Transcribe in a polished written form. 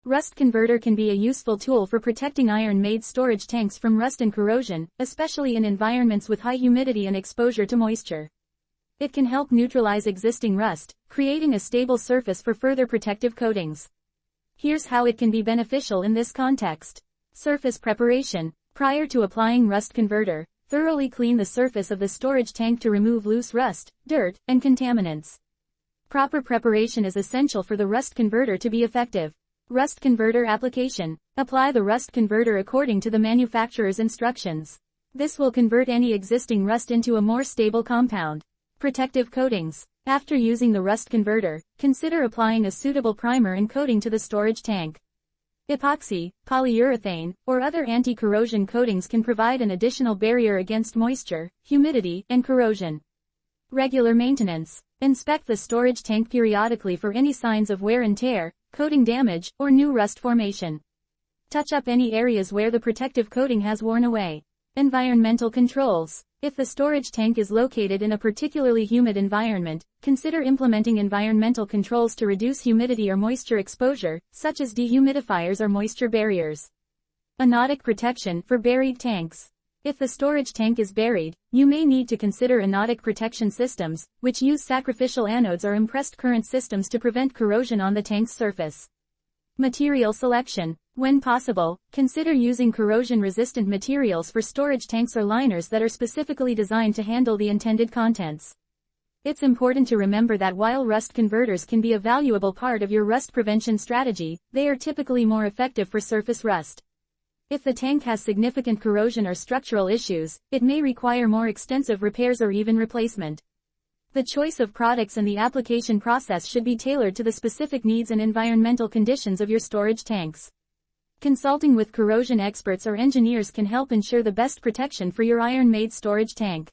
Rust converter can be a useful tool for protecting iron-made storage tanks from rust and corrosion, especially in environments with high humidity and exposure to moisture. It can help neutralize existing rust, creating a stable surface for further protective coatings. Here's how it can be beneficial in this context. Surface preparation. Prior to applying rust converter, thoroughly clean the surface of the storage tank to remove loose rust, dirt, and contaminants. Proper preparation is essential for the rust converter to be effective. Rust converter application. Apply the rust converter according to the manufacturer's instructions. This will convert any existing rust into a more stable compound. Protective coatings. After using the rust converter, consider applying a suitable primer and coating to the storage tank. Epoxy, polyurethane, or other anti-corrosion coatings can provide an additional barrier against moisture, humidity, and corrosion. Regular maintenance. Inspect the storage tank periodically for any signs of wear and tear, coating damage, or new rust formation. Touch up any areas where the protective coating has worn away. Environmental controls. If the storage tank is located in a particularly humid environment, consider implementing environmental controls to reduce humidity or moisture exposure, such as dehumidifiers or moisture barriers. Anodic protection for buried tanks. If the storage tank is buried, you may need to consider anodic protection systems, which use sacrificial anodes or impressed current systems to prevent corrosion on the tank's surface. Material selection. When possible, consider using corrosion-resistant materials for storage tanks or liners that are specifically designed to handle the intended contents. It's important to remember that while rust converters can be a valuable part of your rust prevention strategy, they are typically more effective for surface rust. If the tank has significant corrosion or structural issues, it may require more extensive repairs or even replacement. The choice of products and the application process should be tailored to the specific needs and environmental conditions of your storage tanks. Consulting with corrosion experts or engineers can help ensure the best protection for your iron-made storage tank.